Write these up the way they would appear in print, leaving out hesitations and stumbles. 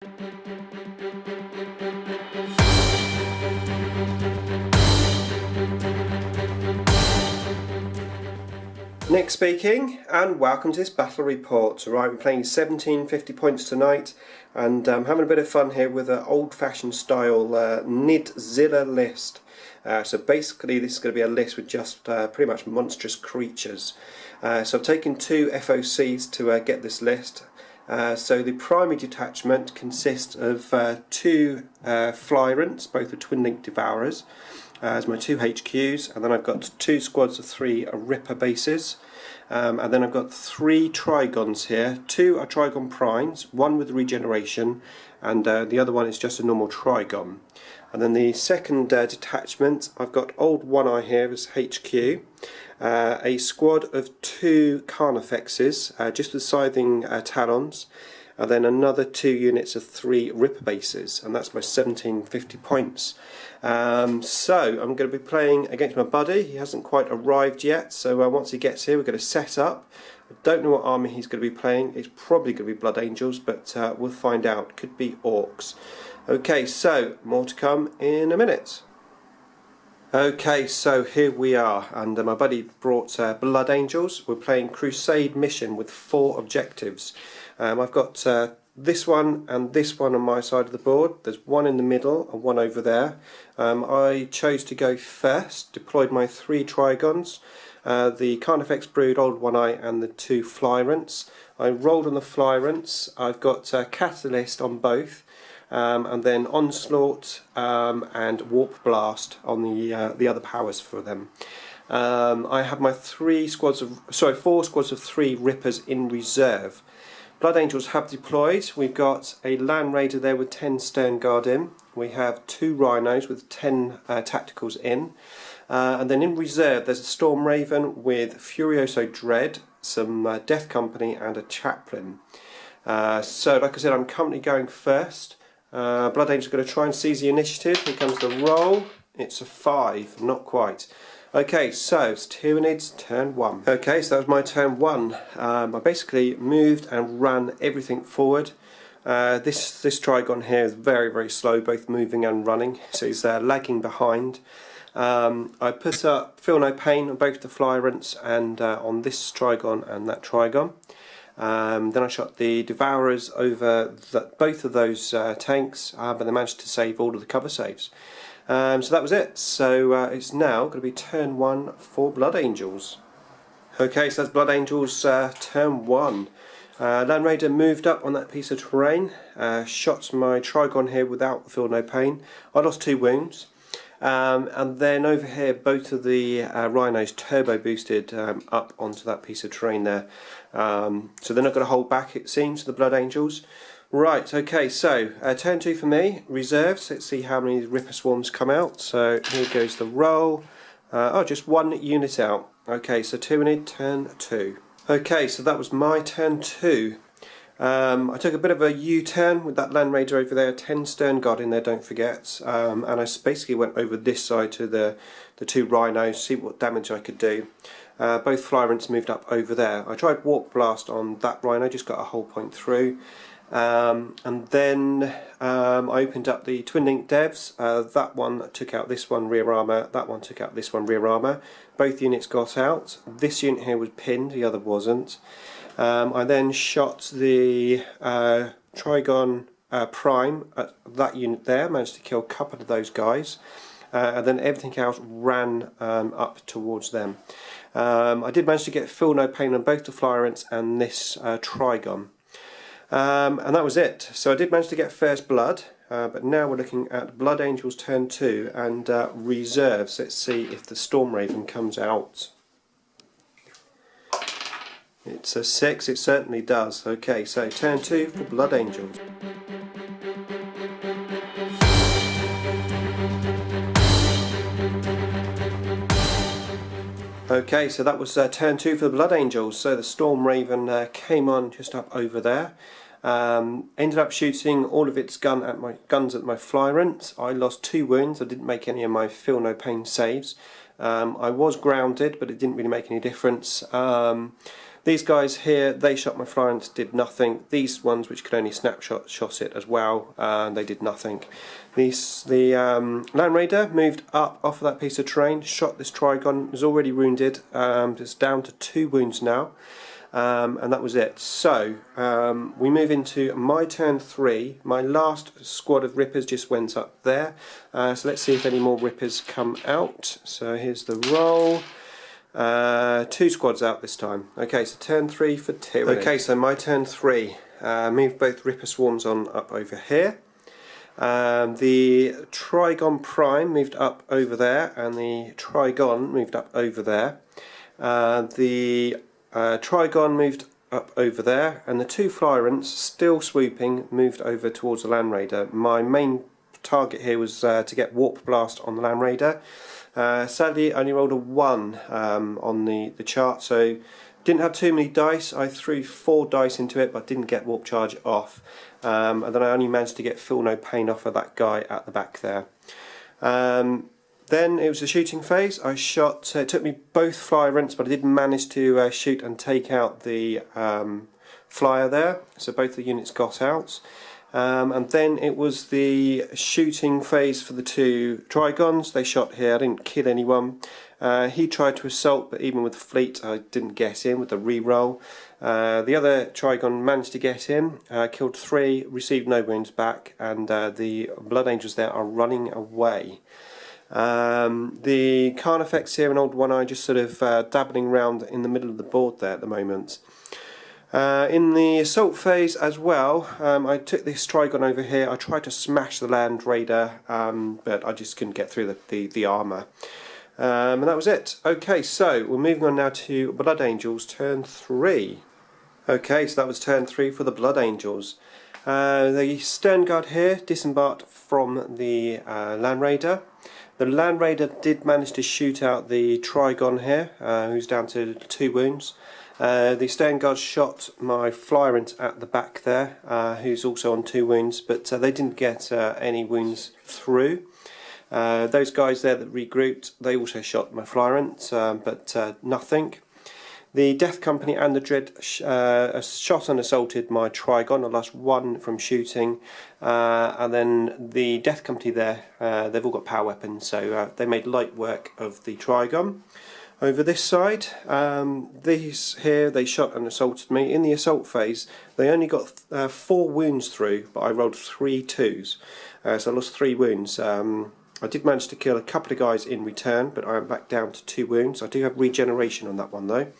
Nick speaking, and welcome to this battle report. Right, we're playing 1750 points tonight, and having a bit of fun here with an old-fashioned style Nidzilla list. So basically this is going to be a list with just pretty much monstrous creatures. So I've taken 2 FOCs to get this list. So the primary detachment consists of 2 Flyrants, both with twin link devourers, as my 2 HQs, and then I've got 2 squads of 3 Ripper bases, and then I've got 3 Trigons here. 2 are Trigon primes, 1 with regeneration, and the other one is just a normal Trigon. And then the second detachment, I've got Old One Eye here as HQ, a squad of 2 Carnifexes, just with Scything Talons, and then another 2 units of 3 Ripper bases, and that's my 1750 points. So I'm going to be playing against my buddy. He hasn't quite arrived yet, so once he gets here we're going to set up. I don't know what army he's going to be playing. It's probably going to be Blood Angels, but we'll find out. Could be Orcs. Okay, so more to come in a minute. Okay, so here we are, and my buddy brought Blood Angels. We're playing Crusade mission with 4 objectives. I've got this one and this one on my side of the board. There's one in the middle and one over there. I chose to go first, deployed my 3 Trigons, the Carnifex Brood, Old One Eye, and the 2 Flyrants. I rolled on the Flyrants. I've got Catalyst on both. And then Onslaught and Warp Blast on the other powers for them. I have my 4 squads of 3 Rippers in reserve. Blood Angels have deployed. We've got a Land Raider there with 10 Stern Guard in. We have 2 Rhinos with 10 Tacticals in. And then in reserve there's a Storm Raven with Furioso Dread, some Death Company, and a Chaplain. So like I said, I'm currently going first. Blood Angel's going to try and seize the initiative. Here comes the roll. It's a 5, not quite. Okay, so it's Tyranid's turn 1. Okay, so that was my turn 1. I basically moved and ran everything forward. This Trigon here is very, very slow, both moving and running, so he's lagging behind. I put up Feel No Pain on both the Flyrants and on this Trigon and that Trigon. Then I shot the Devourers over both of those tanks, but they managed to save all of the cover saves. So that was it. So it's now going to be turn 1 for Blood Angels. Okay, so that's Blood Angels turn 1. Land Raider moved up on that piece of terrain, shot my Trigon here without Feel No Pain. I lost 2 wounds. And then over here both of the Rhinos turbo boosted up onto that piece of terrain there. So they're not going to hold back, it seems, the Blood Angels. Right, okay, so turn 2 for me, reserves. Let's see how many Ripper Swarms come out. So here goes the roll. Oh, just 1 unit out. Okay, so Tyranid turn 2. Okay, so that was my turn 2. I took a bit of a U-turn with that Land Raider over there, 10 Stern Guard in there, don't forget, and I basically went over this side to the 2 Rhinos, see what damage I could do. Both Flyrants moved up over there. I tried Warp Blast on that Rhino, just got a whole point through, and then I opened up the Twin Link Devs. That one took out this one rear armour, that one took out this one rear armour. Both units got out. This unit here was pinned, the other wasn't. I then shot the Trigon Prime at that unit there, managed to kill a couple of those guys, and then everything else ran up towards them. I did manage to get Feel No Pain on both the Flyrants and this Trigon. And that was it. So I did manage to get first blood, but now we're looking at Blood Angels turn 2 and reserves. Let's see if the Storm Raven comes out. It's a 6, it certainly does. Okay, so turn 2 for Blood Angels. Okay, so that was turn 2 for the Blood Angels. So the Storm Raven came on just up over there. Ended up shooting all of its guns at my Flyrants. I lost 2 wounds. I didn't make any of my Feel No Pain saves. I was grounded, but it didn't really make any difference. These guys here, they shot my Florence, did nothing. These ones, which could only snapshot, shot it as well, and they did nothing. The Land Raider moved up off of that piece of terrain, shot this Trigon, was already wounded. It's down to 2 wounds now, and that was it. So we move into my turn 3. My last squad of Rippers just went up there. So let's see if any more Rippers come out. So here's the roll. 2 squads out this time. Okay, so turn 3 for Tyranid. Okay, so my turn 3. Move both Ripper Swarms on up over here. The Trigon Prime moved up over there, and the Trigon moved up over there. The Trigon moved up over there, and the 2 Flyrants, still swooping, moved over towards the Land Raider. My main target here was to get Warp Blast on the Land Raider. Sadly, I only rolled a 1 on the chart, so didn't have too many dice. I threw 4 dice into it, but didn't get Warp Charge off. And then I only managed to get Feel No Pain off of that guy at the back there. Then it was the shooting phase. I shot, it took me both Flyrants, but I did manage to shoot and take out the flyer there, so both the units got out. And then it was the shooting phase for the 2 Trigons. They shot here, I didn't kill anyone. He tried to assault, but even with the fleet I didn't get in with the re-roll. The other Trigon managed to get in, killed 3, received no wounds back, and the Blood Angels there are running away. The Carnifex here, an old one-eye, just sort of dabbling around in the middle of the board there at the moment. In the assault phase as well, I took this Trigon over here. I tried to smash the Land Raider, but I just couldn't get through the armour. And that was it. Okay, so we're moving on now to Blood Angels, turn 3. Okay, so that was turn 3 for the Blood Angels. The Stern Guard here disembarked from the Land Raider. The Land Raider did manage to shoot out the Trigon here, who's down to 2 wounds. The Stern Guard shot my Flyrant at the back there, who's also on 2 wounds, but they didn't get any wounds through. Those guys there that regrouped, they also shot my Flyrant, but nothing. The Death Company and the Dread shot and assaulted my Trigon. I lost 1 from shooting, and then the Death Company there, they've all got power weapons, so they made light work of the Trigon. Over this side, these here, they shot and assaulted me. In the assault phase, they only got 4 wounds through, but I rolled 3 2s, so I lost 3 wounds. I did manage to kill a couple of guys in return, but I am back down to 2 wounds. I do have regeneration on that one though.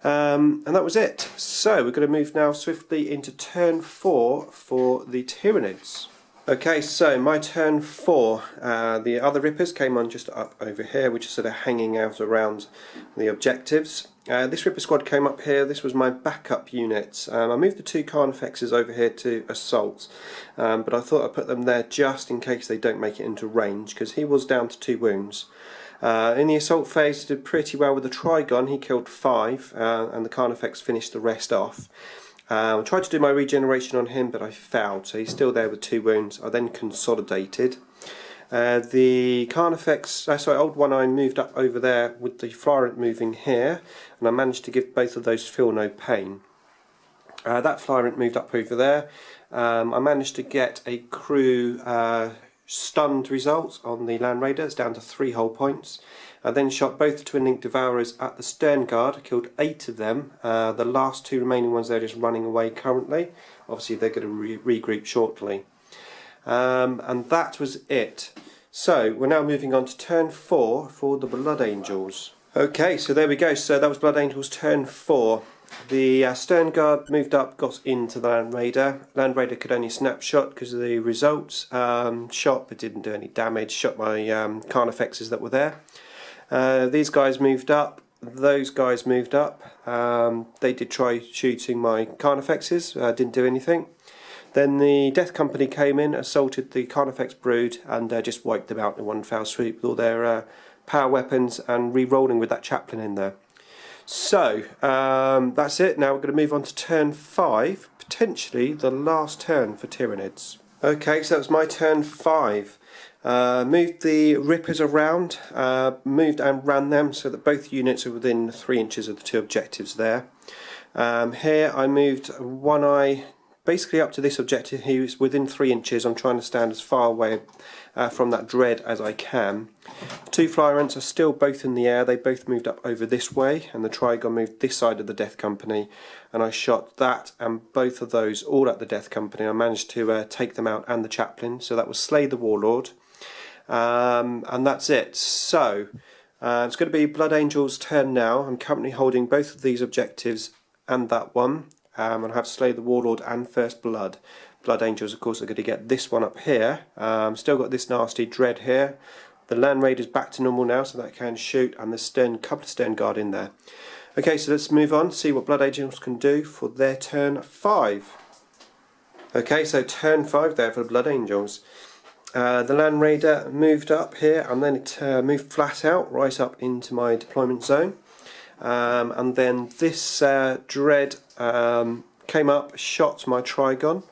And that was it. So we're going to move now swiftly into turn 4 for the Tyranids. Okay, so my turn 4, the other Rippers came on just up over here, which is sort of hanging out around the objectives. This Ripper squad came up here. This was my backup unit. I moved the 2 Carnifexes over here to assault, but I thought I'd put them there just in case they don't make it into range, because he was down to 2 wounds. In the assault phase, he did pretty well with the Trigon. He killed 5, and the Carnifex finished the rest off. I tried to do my regeneration on him, but I failed, so he's still there with 2 wounds. I then consolidated. The Carnifex, old one-eye moved up over there with the Flyrant moving here, and I managed to give both of those Feel No Pain. That Flyrant moved up over there. I managed to get a crew stunned result on the Land Raiders down to 3 hull points. I then shot both the Twin Link Devourers at the Stern Guard, killed 8 of them. The last 2 remaining ones, they're just running away currently. Obviously they're going to regroup shortly. And that was it. So we're now moving on to turn 4 for the Blood Angels. Okay, so there we go. So that was Blood Angels turn 4. The Stern Guard moved up, got into the Land Raider. Land Raider could only snapshot because of the results. Shot but didn't do any damage. Shot my Carnifexes that were there. These guys moved up. Those guys moved up. They did try shooting my Carnifexes. Didn't do anything. Then the Death Company came in, assaulted the Carnifex brood, and just wiped them out in one foul swoop with all their power weapons and re-rolling with that chaplain in there. So that's it. Now we're going to move on to turn 5, potentially the last turn for Tyranids. Okay, so that was my turn 5. Moved the Rippers around, moved and ran them so that both units are within 3 inches of the 2 objectives there. Here I moved One Eye basically up to this objective. He was within 3 inches. I'm trying to stand as far away from that dread as I can. 2 Flyrants are still both in the air. They both moved up over this way, and the Trigon moved this side of the Death Company, and I shot that and both of those all at the Death Company. I managed to take them out and the Chaplain, so that was Slay the Warlord. And that's it. So it's going to be Blood Angel's turn now. I'm currently holding both of these objectives and that one. And I have Slay the Warlord and First Blood. Blood Angels, of course, are going to get this one up here. Still got this nasty Dread here. The Land Raider's back to normal now, so that can shoot, and there's couple of Stern Guard in there. Okay, so let's move on, see what Blood Angels can do for their turn 5. Okay, so turn 5 there for the Blood Angels. The Land Raider moved up here, and then it moved flat out right up into my deployment zone. And then this Dread came up, shot my Trigon,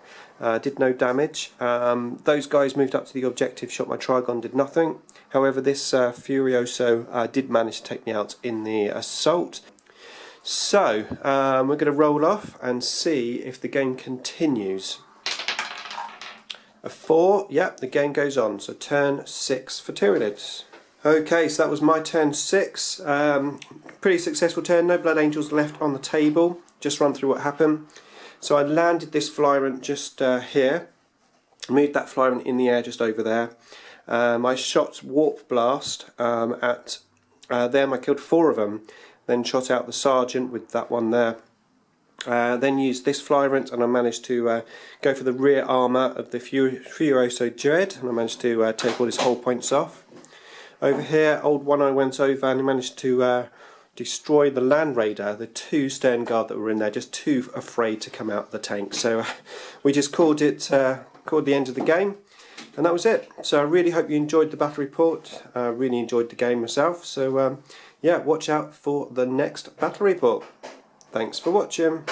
did no damage. Those guys moved up to the objective, shot my Trigon, did nothing. However, this Furioso did manage to take me out in the assault. So we're going to roll off and see if the game continues. A 4, yep, the game goes on. So turn 6 for Tyranids. Okay, so that was my turn 6. Pretty successful turn, no Blood Angels left on the table. Just run through what happened. So I landed this Flyrant just here. Moved that Flyrant in the air just over there. I shot Warp Blast at them. I killed 4 of them. Then shot out the Sergeant with that one there. Then used this Flyrant, and I managed to go for the rear armour of the Furioso Dread, and I managed to take all his hull points off. Over here, old One Eye went over and he managed to destroy the Land Raider, the 2 Stern Guard that were in there, just too afraid to come out of the tank. So we just called the end of the game, and that was it. So I really hope you enjoyed the battle report. I really enjoyed the game myself. So yeah, watch out for the next battle report. Thanks for watching.